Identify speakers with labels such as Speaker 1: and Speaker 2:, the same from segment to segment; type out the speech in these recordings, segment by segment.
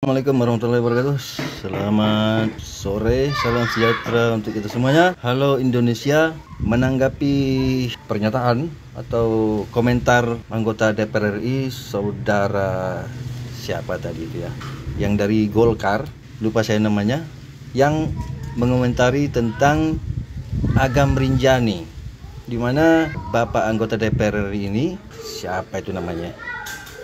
Speaker 1: Assalamualaikum warahmatullahi wabarakatuh. Selamat sore, salam sejahtera untuk kita semuanya. Halo Indonesia, menanggapi pernyataan atau komentar anggota DPR RI saudara siapa tadi itu ya, yang dari Golkar, lupa saya namanya, yang mengomentari tentang Agam Rinjani, di mana Bapak anggota DPR RI ini, siapa itu namanya?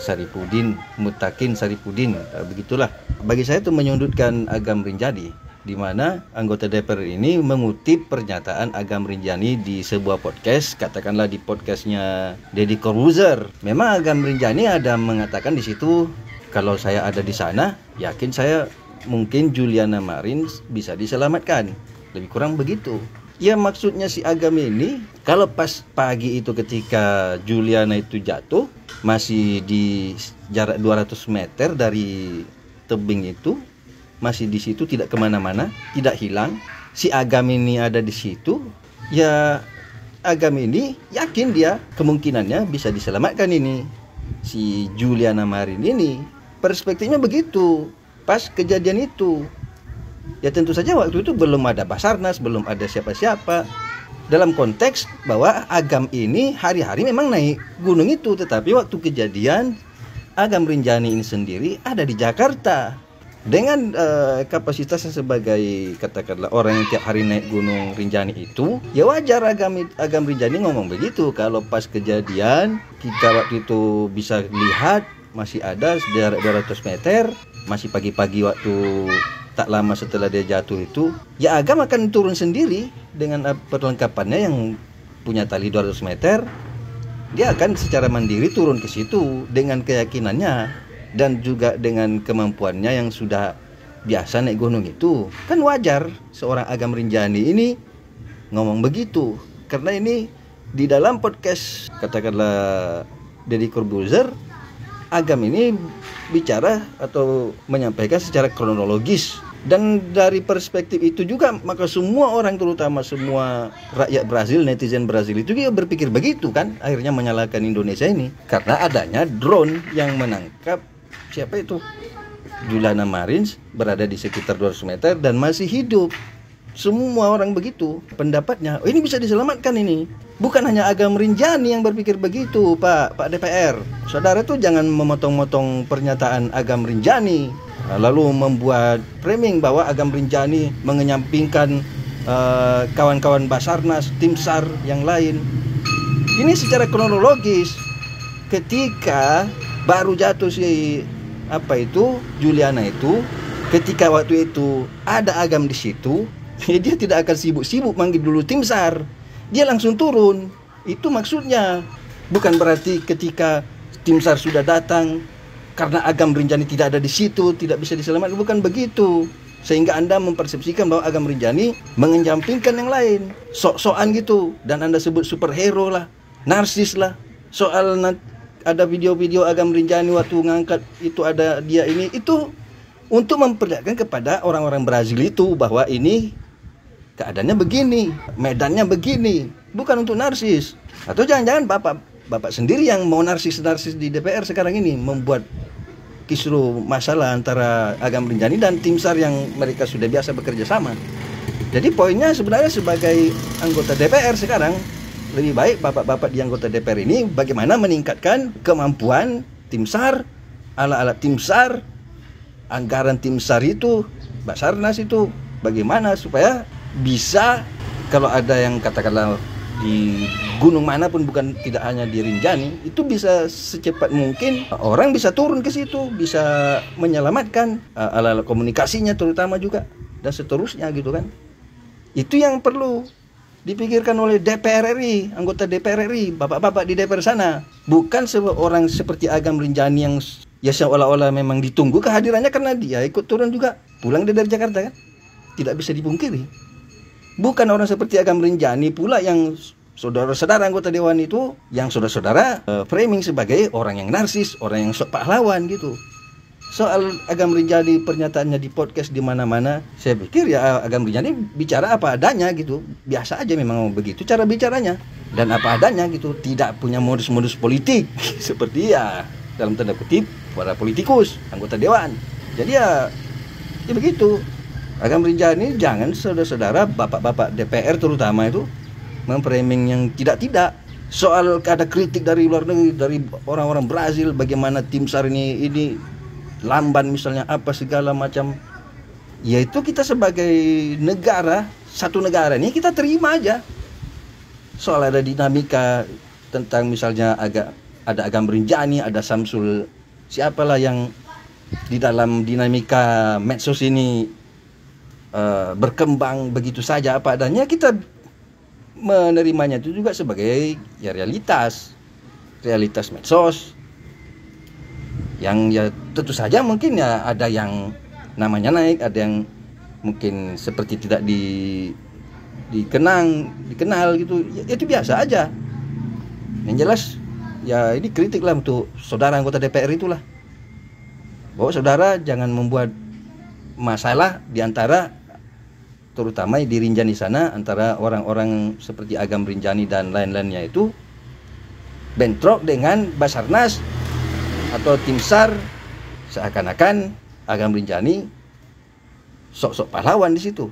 Speaker 1: Saripudin, Mutakin Saripudin, begitulah. Bagi saya itu menyudutkan Agam Rinjani, di mana anggota DPR ini mengutip pernyataan Agam Rinjani di sebuah podcast, katakanlah di podcastnya Deddy Corbuzier. Memang Agam Rinjani ada mengatakan di situ, kalau saya ada di sana, yakin saya mungkin Juliana Marin bisa diselamatkan. Lebih kurang begitu. Ya maksudnya si Agam ini, kalau pas pagi itu ketika Juliana itu jatuh, masih di jarak 200 meter dari tebing itu, masih di situ, tidak kemana-mana, tidak hilang. Si Agam ini ada di situ, ya Agam ini yakin dia kemungkinannya bisa diselamatkan ini, si Juliana Marin ini. Perspektifnya begitu, pas kejadian itu. Ya tentu saja waktu itu belum ada Basarnas, belum ada siapa-siapa. Dalam konteks bahwa Agam ini hari-hari memang naik gunung itu, tetapi waktu kejadian Agam Rinjani ini sendiri ada di Jakarta dengan kapasitasnya sebagai katakanlah orang yang tiap hari naik gunung Rinjani itu. Ya wajar Agam Rinjani ngomong begitu. Kalau pas kejadian kita waktu itu bisa lihat masih ada jarak 200 meter, masih pagi-pagi waktu tak lama setelah dia jatuh itu, ya Agam akan turun sendiri dengan perlengkapannya yang punya tali 200 meter. Dia akan secara mandiri turun ke situ dengan keyakinannya dan juga dengan kemampuannya yang sudah biasa naik gunung itu. Kan wajar seorang Agam Rinjani ini ngomong begitu, karena ini di dalam podcast katakanlah Deddy Corbuzier, Agam ini bicara atau menyampaikan secara kronologis, dan dari perspektif itu juga maka semua orang, terutama semua rakyat Brazil, netizen Brazil itu juga berpikir begitu kan, akhirnya menyalahkan Indonesia ini karena adanya drone yang menangkap siapa itu Juliana Marin berada di sekitar 200 meter dan masih hidup. Semua orang begitu pendapatnya, oh ini bisa diselamatkan ini. Bukan hanya Agam Rinjani yang berpikir begitu, Pak DPR. Saudara tuh jangan memotong-motong pernyataan Agam Rinjani, lalu membuat framing bahwa Agam Rinjani mengenyampingkan kawan-kawan Basarnas, tim SAR yang lain. Ini secara kronologis, ketika baru jatuh si Juliana itu, ketika waktu itu ada Agam di situ, dia tidak akan sibuk-sibuk manggil dulu tim SAR. Dia langsung turun. Itu maksudnya. Bukan berarti ketika tim SAR sudah datang, karena Agam Rinjani tidak ada di situ, tidak bisa diselamatkan. Bukan begitu. Sehingga Anda mempersepsikan bahwa Agam Rinjani mengenyampingkan yang lain, sok-sokan gitu. Dan Anda sebut superhero lah, narsis lah. Soal ada video-video Agam Rinjani waktu ngangkat itu ada dia ini, itu untuk memperlihatkan kepada orang-orang Brazil itu bahwa ini keadaannya begini, medannya begini, bukan untuk narsis. Atau jangan-jangan bapak sendiri yang mau narsis di DPR sekarang ini, membuat kisruh masalah antara Agam Rinjani dan tim SAR yang mereka sudah biasa bekerja sama. Jadi poinnya sebenarnya sebagai anggota DPR sekarang, lebih baik bapak-bapak di anggota DPR ini bagaimana meningkatkan kemampuan tim SAR, alat-alat tim SAR, anggaran tim SAR itu, Basarnas itu, bagaimana supaya bisa, kalau ada yang katakanlah di gunung manapun, bukan tidak hanya di Rinjani, itu bisa secepat mungkin orang bisa turun ke situ, bisa menyelamatkan alat komunikasinya terutama juga, dan seterusnya gitu kan. Itu yang perlu dipikirkan oleh DPR RI, anggota DPR RI, bapak-bapak di DPR sana. Bukan seorang seperti Agam Rinjani yang ya seolah-olah memang ditunggu kehadirannya karena dia ikut turun juga, pulang dari Jakarta kan, tidak bisa dipungkiri. Bukan orang seperti Agam Rinjani pula yang saudara-saudara anggota dewan itu, yang saudara-saudara framing sebagai orang yang narsis, orang yang sok pahlawan gitu. Soal Agam Rinjani pernyataannya di podcast di mana-mana, saya pikir ya Agam Rinjani bicara apa adanya gitu, biasa aja memang begitu cara bicaranya, dan apa adanya gitu, tidak punya modus-modus politik seperti ya dalam tanda kutip para politikus, anggota dewan. Jadi ya begitu. Agam Rinjani, jangan saudara-saudara, bapak-bapak DPR terutama itu memframing yang tidak-tidak. Soal ada kritik dari luar negeri, dari orang-orang Brazil, bagaimana tim SAR ini lamban misalnya, apa segala macam. Ya itu kita sebagai negara, satu negara ini kita terima aja. Soal ada dinamika tentang misalnya ada Agam Rinjani, ada Samsul, siapalah yang di dalam dinamika medsos ini berkembang begitu saja apa adanya, kita menerimanya itu juga sebagai ya realitas medsos yang ya tentu saja mungkin ya ada yang namanya naik, ada yang mungkin seperti tidak dikenal gitu, ya, itu biasa aja. Yang jelas ya ini kritik lah untuk saudara anggota DPR itulah, bahwa saudara jangan membuat masalah di antara, terutama di Rinjani sana, antara orang-orang seperti Agam Rinjani dan lain-lainnya itu bentrok dengan Basarnas atau tim SAR, seakan-akan Agam Rinjani sok-sok pahlawan di situ.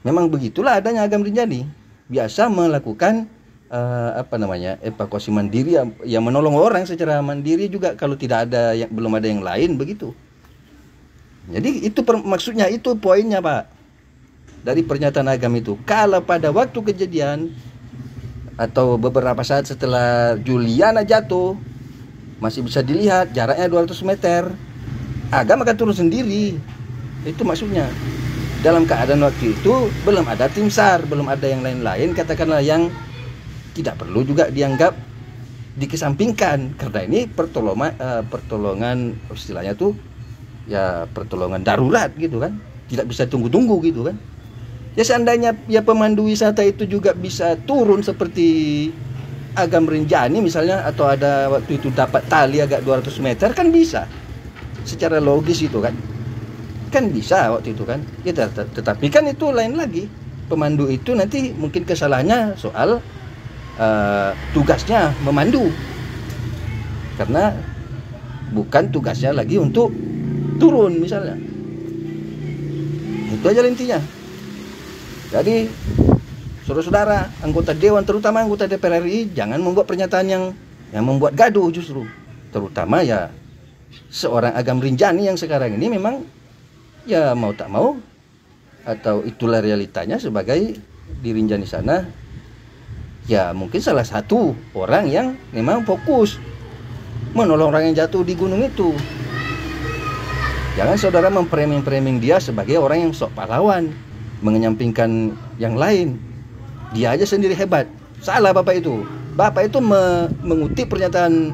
Speaker 1: Memang begitulah adanya Agam Rinjani, biasa melakukan evakuasi mandiri, yang menolong orang secara mandiri juga kalau tidak ada belum ada yang lain begitu. Jadi itu maksudnya, itu poinnya Pak dari pernyataan Agam itu. Kalau pada waktu kejadian atau beberapa saat setelah Juliana jatuh, masih bisa dilihat jaraknya 200 meter, Agam akan turun sendiri. Itu maksudnya. Dalam keadaan waktu itu belum ada tim SAR, belum ada yang lain-lain, katakanlah, yang tidak perlu juga dianggap dikesampingkan, karena ini pertolongan istilahnya tuh ya pertolongan darurat gitu kan, tidak bisa tunggu-tunggu gitu kan. Ya seandainya ya pemandu wisata itu juga bisa turun seperti Agam Rinjani misalnya, atau ada waktu itu dapat tali agak 200 meter, kan bisa secara logis itu kan bisa waktu itu kan ya. Tetapi kan itu lain lagi, pemandu itu nanti mungkin kesalahannya soal tugasnya memandu, karena bukan tugasnya lagi untuk turun misalnya. Itu aja intinya. Jadi saudara-saudara anggota dewan, terutama anggota DPR RI, jangan membuat pernyataan yang membuat gaduh justru. Terutama ya seorang Agam Rinjani yang sekarang ini memang ya mau tak mau, atau itulah realitanya sebagai di Rinjani sana, ya mungkin salah satu orang yang memang fokus menolong orang yang jatuh di gunung itu. Jangan saudara memframing dia sebagai orang yang sok pahlawan, mengenyampingkan yang lain. Dia aja sendiri hebat. Salah Bapak itu. Bapak itu mengutip pernyataan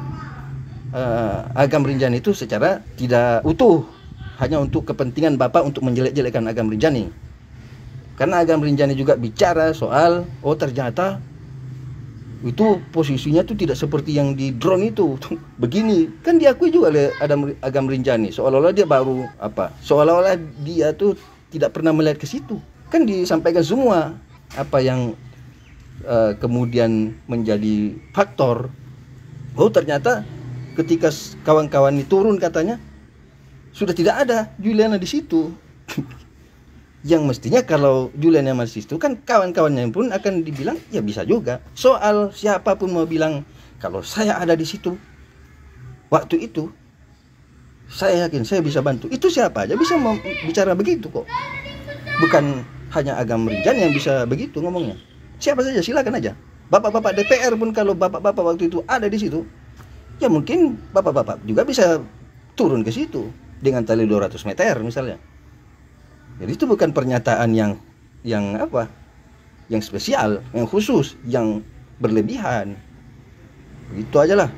Speaker 1: Agam Rinjani itu secara tidak utuh, hanya untuk kepentingan Bapak untuk menjelek-jelekkan Agam Rinjani. Karena Agam Rinjani juga bicara soal ternyata itu posisinya tuh tidak seperti yang di drone itu. Begini, kan diakui juga oleh Agam Rinjani, seolah-olah dia baru seolah-olah dia tuh tidak pernah melihat ke situ. Kan disampaikan semua apa yang kemudian menjadi faktor. Ternyata ketika kawan-kawan ini turun, katanya sudah tidak ada Juliana di situ. Yang mestinya kalau Juliana masih itu kan kawan-kawannya pun akan dibilang ya bisa juga. Soal siapapun mau bilang kalau saya ada di situ waktu itu, saya yakin saya bisa bantu. Itu siapa aja bisa bicara begitu kok. Bukan hanya Agam Rinjani yang bisa begitu ngomongnya. Siapa saja silakan aja. Bapak-bapak DPR pun kalau bapak-bapak waktu itu ada di situ, ya mungkin bapak-bapak juga bisa turun ke situ dengan tali 200 meter misalnya. Jadi itu bukan pernyataan yang spesial, yang khusus, yang berlebihan. Itu aja lah.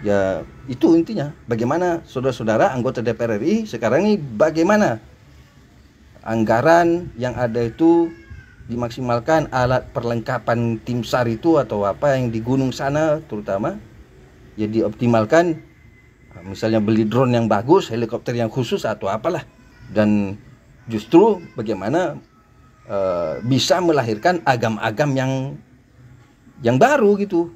Speaker 1: Ya itu intinya. Bagaimana saudara-saudara anggota DPR RI sekarang ini, bagaimana anggaran yang ada itu dimaksimalkan, alat perlengkapan tim SAR itu atau apa yang di gunung sana terutama ya dioptimalkan. Misalnya beli drone yang bagus, helikopter yang khusus atau apalah. Dan justru bagaimana bisa melahirkan agam-agam yang baru gitu,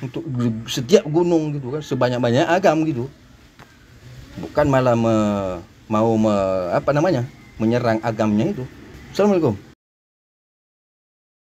Speaker 1: untuk setiap gunung gitu kan, sebanyak-banyak agam gitu. Bukan malah mau menyerang agamanya itu. Assalamualaikum.